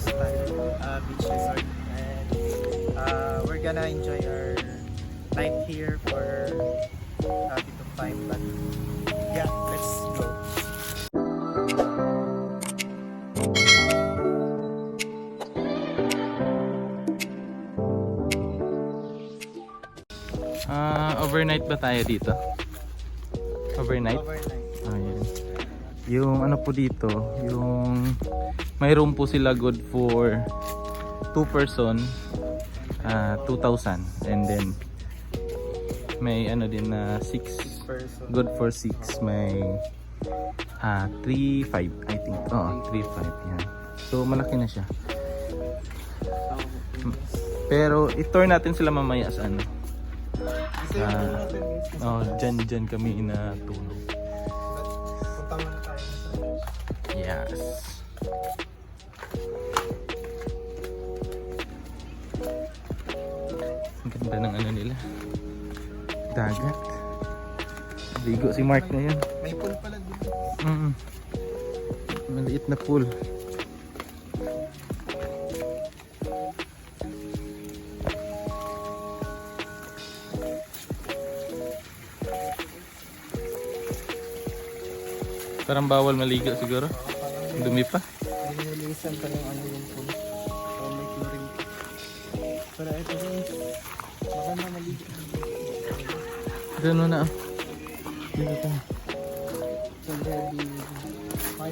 Coastal Beach Resort, and we're gonna enjoy our night here for a bit of time, but yeah, let's go. Overnight ba tayo dito? Overnight? Overnight. Oh, yan. Yung ano po dito, yung may room po sila good for 2 person, 2,000, and then may ano din na 6, Person. good for 6, may 3,500 I think. Oo, 3,500 yan. So malaki na siya. Pero i-tour natin sila mamaya sa ano. Kasi yung ano natin is, Oh, dyan kami inatulog. punta muna tayo sa Yes. Ang ganda ng ano nila. Dagat. Ligo si Mark na yun. may pool pala dito. Maliit na pool. Parang bawal maligo siguro. Dumi pa. Nililisan pa yung ano yung pool. So may chlorine. Pero ito guys, maganda maligo. Gano'n na. Dito ka. So already 5.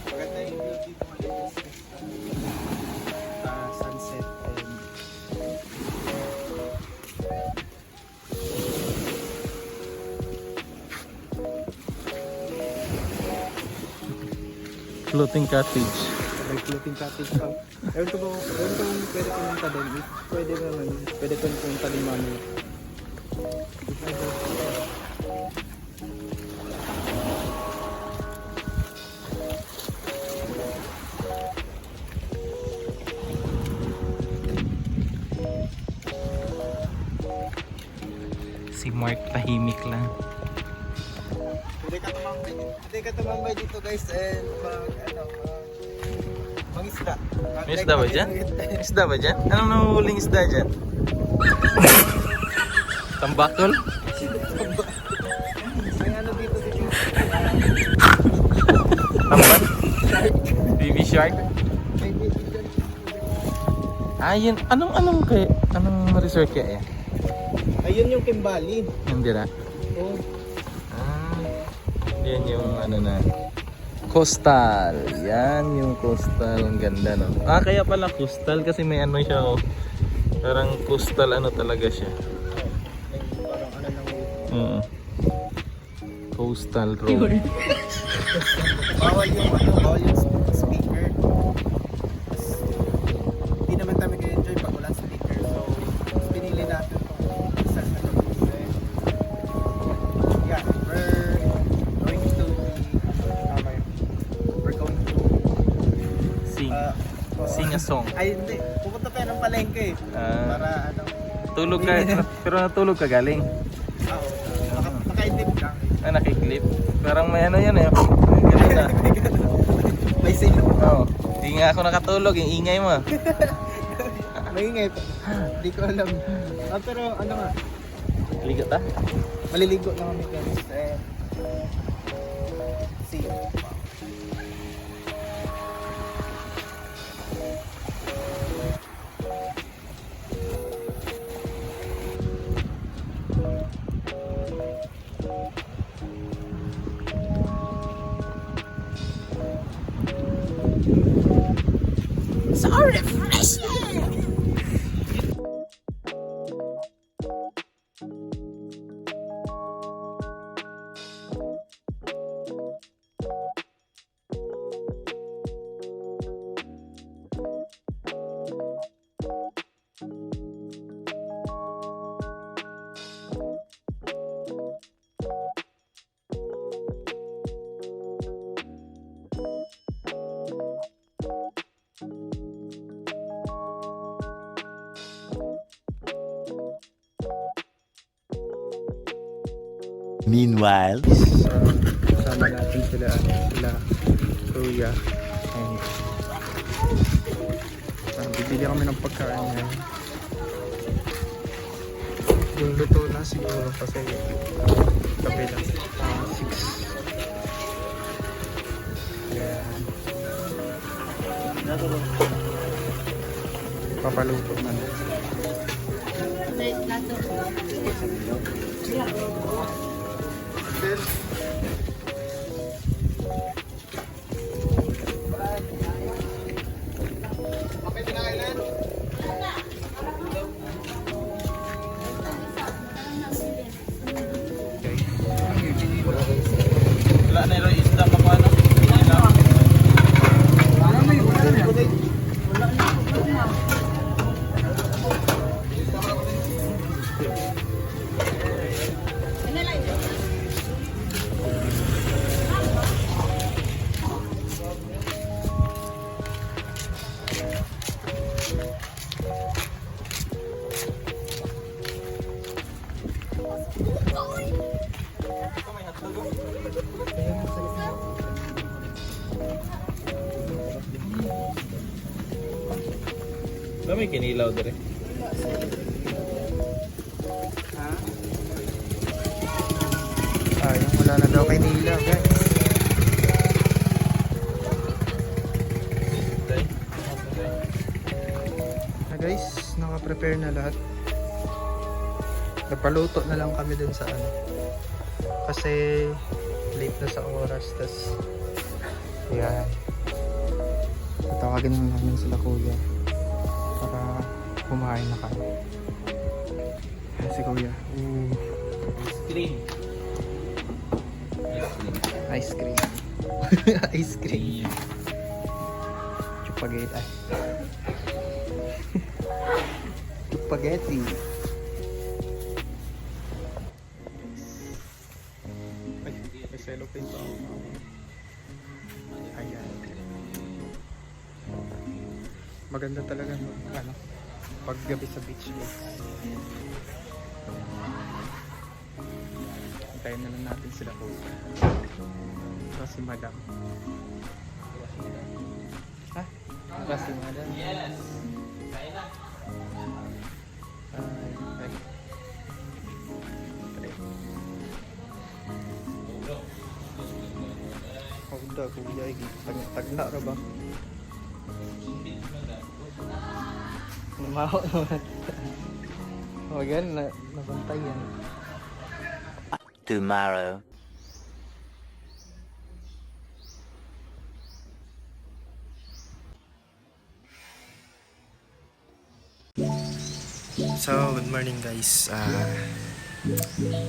Maganda yung view dito malinis. Sunset and Floating cottage. may floating cottage pa. Ewan ko kung pwede pumunta doon. If pwede naman, pwede kong pumunta din mamaya. If ever. Si Mark tahimik lang. Pwede ka tumambay dito guys and mangisda. May isda ba dyan? May isda ba dyan? Anong nahuhuling isda dyan? Tambakol? May ano dito dito. Tambat? Baby shark? May baby dyan. Yun. Anong resort kaya yan? Ayun yung Kimbali. Hindi na. Oh, Yan yung ano na. Coastal. Yan yung coastal. Ang ganda, no? Kaya pala coastal kasi may ano siya, oh. Parang coastal ano talaga siya. may parang ano lang. Coastal road. Bawal yung speaker. Hindi naman kami enjoy pag walang speaker. So, pinili natin itong isa na ito. Yeah, we're going to Sing. Sing a song. Ay, hindi. Pupunta tayo ng palengke. Para ano. Tulog ka. Pero natulog ka galing. Oo. Nakaintip lang. Nakiklip. Parang may ano yan eh. Ganun na. May silo. Oo. Hindi nga ako nakatulog. Yung ingay mo. Maingay pa. Hindi ko alam. Pero ano nga. Ligo ta? Maliligo na kami guys. See you. So refreshing! Meanwhile. Kasama natin sila kuya. And bibili kami ng pagkain ngayon. Yung luto na siguro kasi gabi lang. 6. Ayan. Papaluto na. Wala na yung isda pa paano? May kinilaw dire. Ayun, wala na daw kay Nila, guys. Na guys, naka-prepare na lahat. Napaluto na lang kami dun sa ano. Kasi late na sa oras, tas yan. Tatawagin na namin sila kuya para kumain na kami. Si kuya. Screen. Ice cream. Ice cream. Chupageti. Chupageti. Ay, may cellophane pa ako. Ayan. Maganda talaga no, ano, paggabi sa beach guys. Hintayin na lang natin sila po. Si madam. Ha? Si madam? Yes. Kaya na. Ay. Kauda, kuya. Tagna ra ba? Maho naman. O yan, nabantay yan. Tomorrow. So, good morning guys.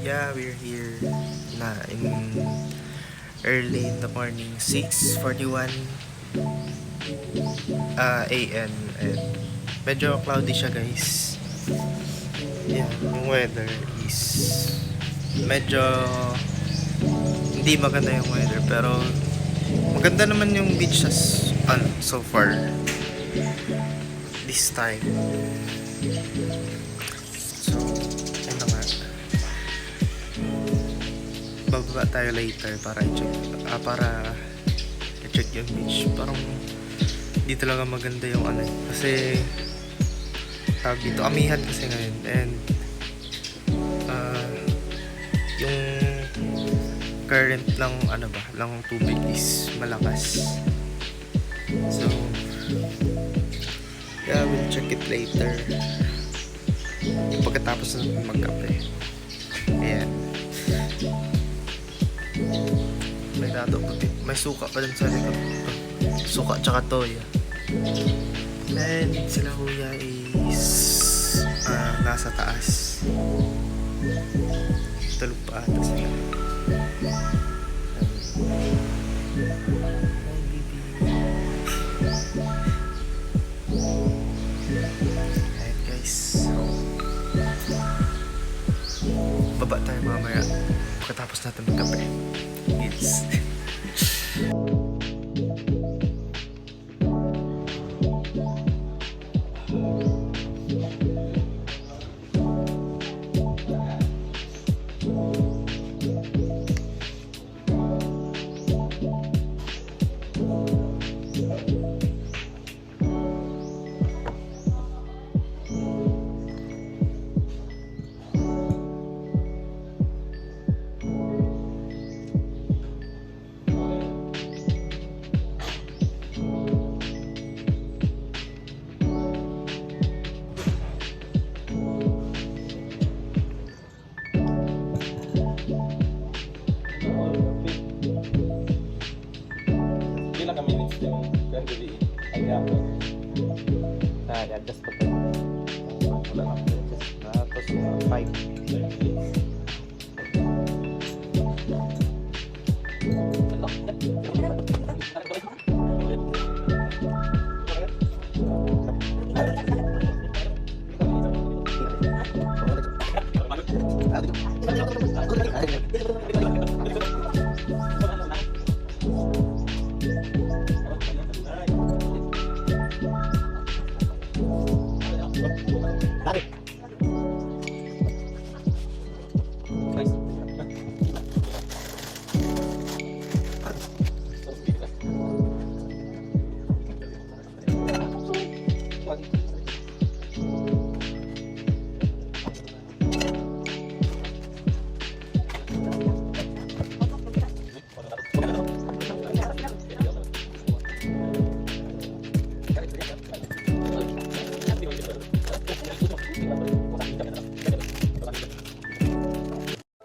Yeah, we're here na in early in the morning, 6:41 AM, and medyo cloudy siya guys. Yeah, yung weather is medyo hindi maganda yung weather, pero maganda naman yung beach so far this time. So, ano nga, bababa tayo later para i-check yung beach. Parang hindi talaga maganda yung ano, kasi tawag dito, amihan kasi ngayon, and yung current lang lang tubig is malakas. So yeah, we'll check it later pagkatapos na magkape. Ayan, may suka pa dun sa likod, suka tsaka toya. And sila kuya is nasa taas, tulog pa ata sila. Ayan guys, baba tayo mamaya pagkatapos natin magkape. Yes. Nag-adjust ko tayo. Wala lang adjust. Tapos 5.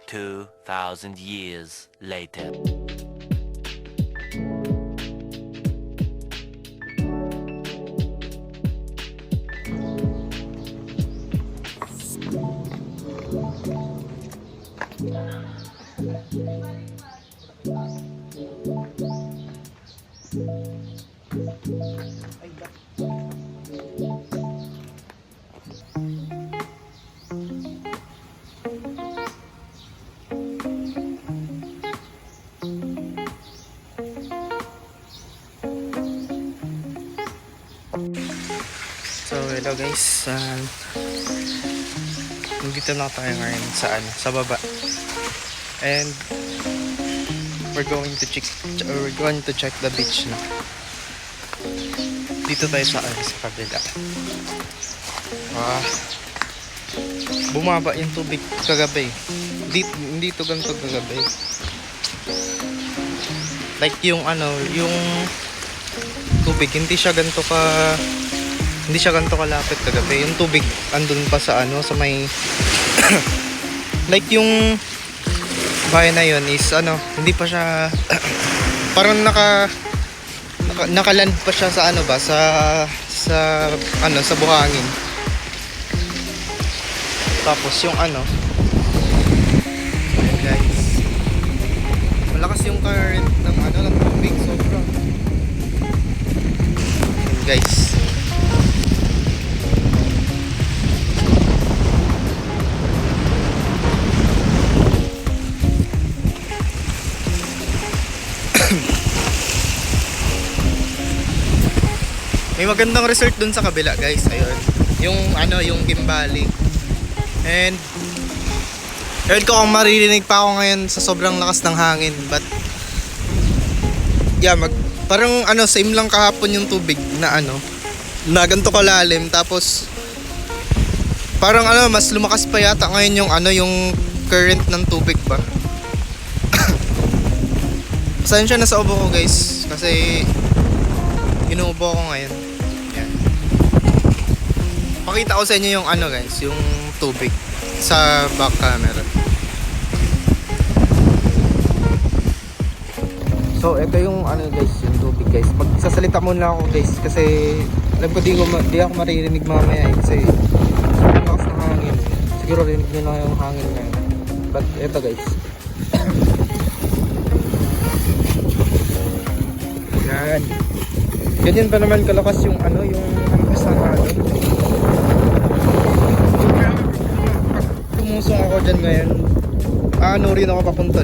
Two thousand years later. So hello guys, nandito na tayo ngayon sa baba, and we're going to check the beach na. Dito tayo sa kabila. Bumaba yung tubig kagabi. Hindi to ganito kagabi. Like yung yung tubig hindi siya ganito kalapit kagabi. Yung tubig andun pa sa sa may like yung bahay na yun is hindi pa siya parang nakaland pa siya sa sa buhangin. Tapos yung ayan guys, malakas yung current ng ng tubig, sobra. Ayan guys. May magandang resort dun sa kabila guys. Ayun. Yung yung Kimbali. And ewan ko kung maririnig pa ako ngayon sa sobrang lakas ng hangin. But yeah, parang same lang kahapon yung tubig na na ganito kalalim. Tapos parang mas lumakas pa yata ngayon yung yung current ng tubig ba. Pasensya na sa ubo ko guys kasi inuubo ko ngayon. Yan. Pakita ko sa inyo yung guys, yung tubig sa back camera. So ito yung guys, yung tubig guys. Magsasalita muna ako guys kasi alam ko di ako maririnig mamaya kasi sobrang lakas ng hangin. Siguro rinig nyo na yung hangin ngayon. But ito guys. Yan. Ganyan pa naman kalakas yung yung hampas ng hangin. Pag tumusong ako dyan ngayon, rin ako papunta.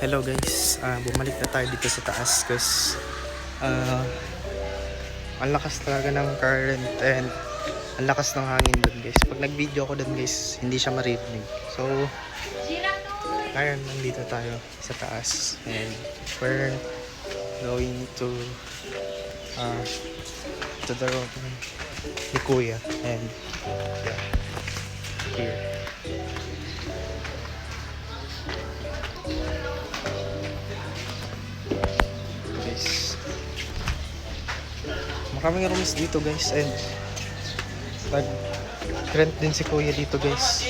Hello guys, bumalik na tayo dito sa taas kasi ang lakas talaga ng current and ang lakas ng hangin doon guys. Pag nag-video ako doon guys, hindi siya maririnig. So Ngayon, nandito tayo sa taas. And we're going to the room ni Kuya. And yeah, here. Guys, maraming rooms dito guys. And nag-rent din si Kuya dito guys.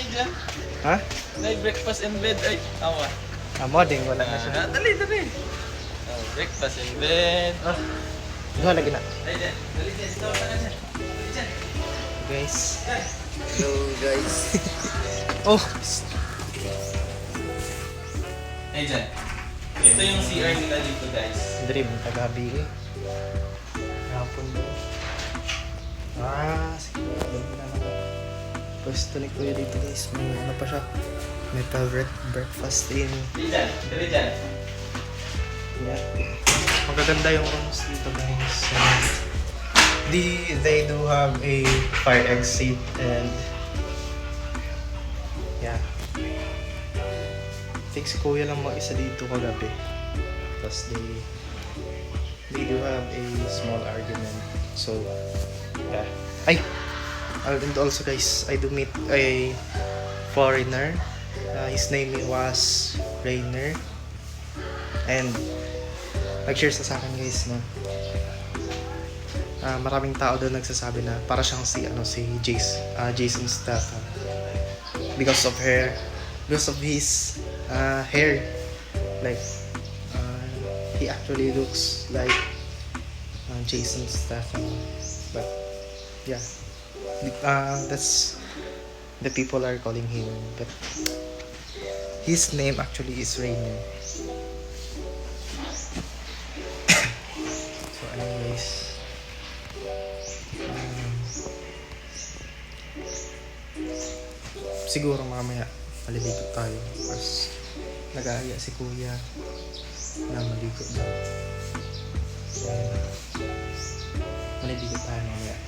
Ha? May breakfast in bed. Ay, awa. Moding, wala na siya. Dali. Breakfast in bed. Wala lagi na. Ay, dyan. Dali dyan. Tawag na dyan. Dali dyan. Guys. Hello guys. Oh! Ay, dyan. Ito yung CR nila dito, guys. Dream, tagabi eh. Hapon ba? Sige. Ganda na naman. Pwesto ni Kuya dito guys. May ano pa siya. May breakfast in. Dali dyan. Dali dyan. Yeah. Magaganda yung rooms dito guys. And they do have a fire exit and yeah. Fix Kuya lang mag-isa dito kagabi. Tapos they do have a small argument. So yeah. And also guys, I do meet a foreigner. His name was Rainer. And nag-share sa akin guys na maraming tao doon nagsasabi na para siyang si Jason Statham because of his hair, like he actually looks like Jason Statham, but yeah, that's the people are calling him, but his name actually is Rainer. So anyways, siguro mamaya maliligo tayo kasi nag-aaya si Kuya na maligo daw. And maliligo tayo mamaya.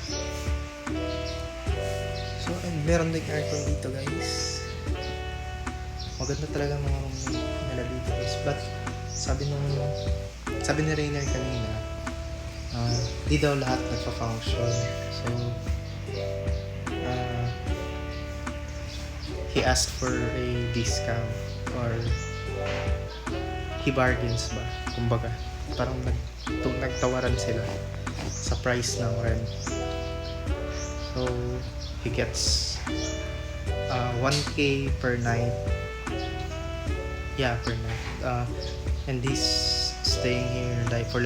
So and meron din aircon dito guys. Maganda talaga mga room nila dito guys. But sabi ni Rainer kanina, di daw lahat nagpa-function. So he asked for a discount or he bargains ba, kumbaga parang nagtawaran sila sa price ng rent. So he gets 1K per night, per night, and he's staying here like for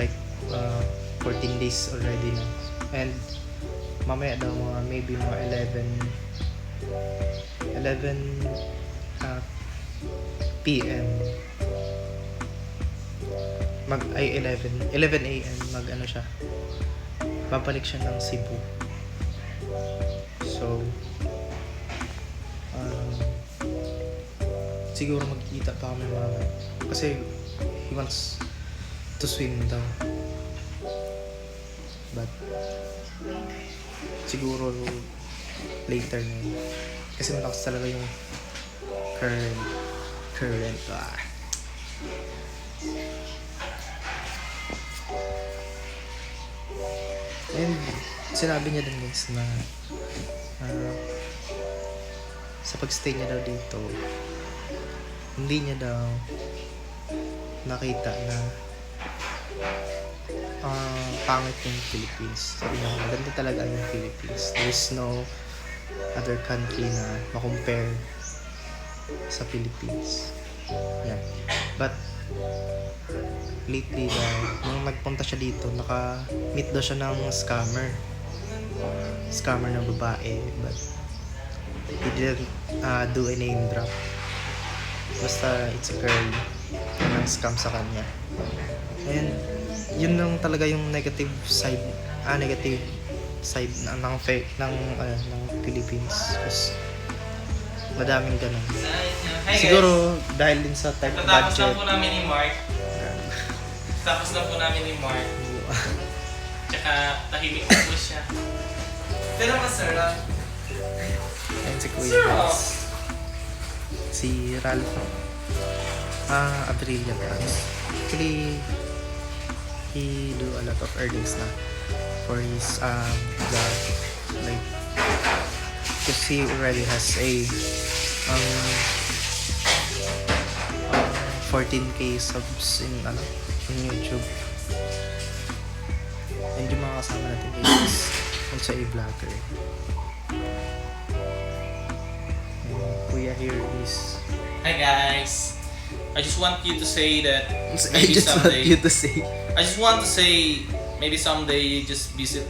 14 days already na. And mamaya daw maybe mga 11 PM 11 AM mag siya, babalik siya ng Cebu. So siguro magkita pa kami mamaya kasi he wants to swim daw, but siguro later na yun. Kasi malakas talaga yung current. And sinabi niya din guys na sa pagstay niya daw dito, hindi niya daw nakita na pangit yung Philippines. Sabi niya, maganda talaga yung Philippines. There's no other country na makompare sa Philippines. Yeah. But lately daw, nung nagpunta siya dito, naka-meet daw siya ng scammer na babae, but he didn't do a name drop. Basta it's a girl na nang-scam sa kanya. And yun lang talaga yung negative side ng Philippines, kasi madaming ganun. Siguro dahil din sa type of Tapos budget. lang po namin ni Mark. Tsaka tahimik na po siya. Pero masarap. Ayun si Kuya guys. Si Ralph. A brilliant dance. Actually, he do a lot of earnings na for his vlog. Like, because he already has a 14k subs in YouTube. And yung mga kasama natin guys is also a vlogger. And Kuya here is... Hi guys! I just want you to say that I just want you to say... I just want to say maybe someday you just visit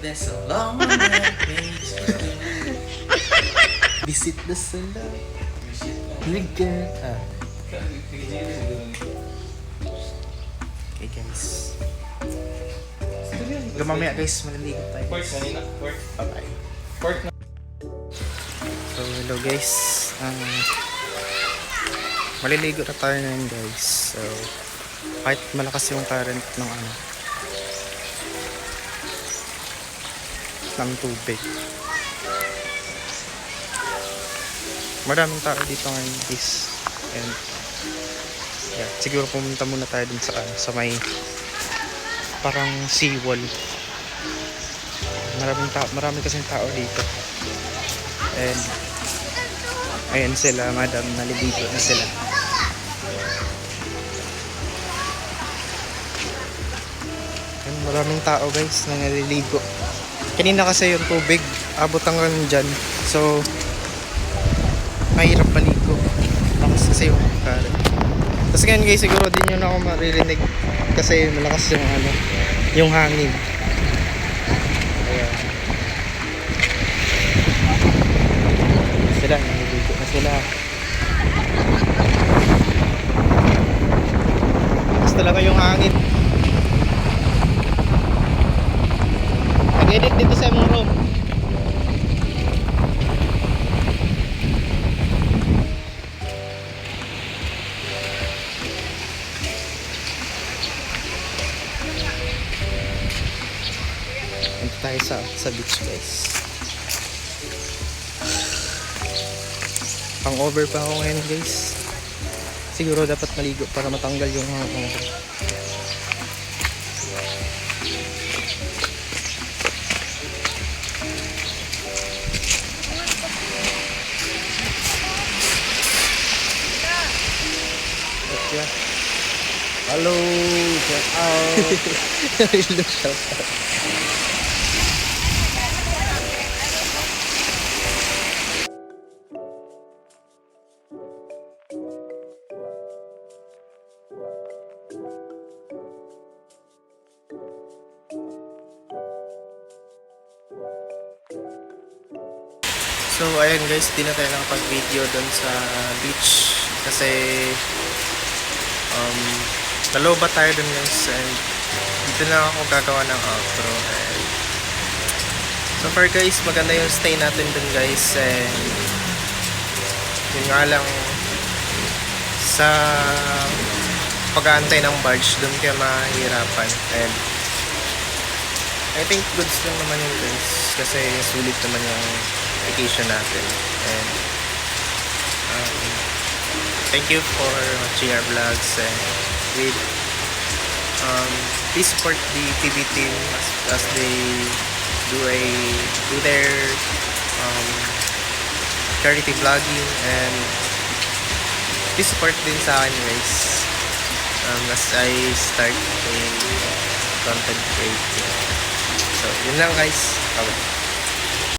the salon that makes you Visit the salon. visit Nigga. Okay guys. Mamaya guys, maliligo tayo. Pork kanina, pork. Bye-bye. Pork na. So hello guys. Maliligo na tayo ngayon guys. So kahit malakas yung current ng tubig. Maraming tao dito ngayon guys. And yeah, siguro pumunta muna tayo dun sa may parang seawall. Marami kasing tao dito. And ayan sila, madam, naliligo na sila. And maraming tao guys na naliligo. Kanina kasi yung tubig abot hanggang dyan. So mahirap maligo. Lakas kasi yung current. Tapos ngayon guys, siguro din yun ako maririnig kasi malakas yung hangin. Ayan. Sila, naliligo na sila. Tapos talaga yung hangin. Nag-edit dito sa imong room. Punta tayo sa beach guys. Pang over pa ako ngayon guys. Siguro dapat maligo para matanggal yung hangover. Yeah. Hello, shout out. Hello, shout out. So ayan guys, di na tayo nakapag-video doon sa beach kasi naloba tayo doon guys, and dito na ako gagawa ng outro. And so far guys, maganda yung stay natin doon guys, and yun nga lang sa pag-aantay ng barge doon kaya mahirapan. And I think goods lang naman yun guys kasi sulit naman yung vacation natin. And thank you for watching our vlogs, and please support the TV team as they do their charity vlogging, and please support din sa akin guys as I start a content creating. So yun lang guys, bye.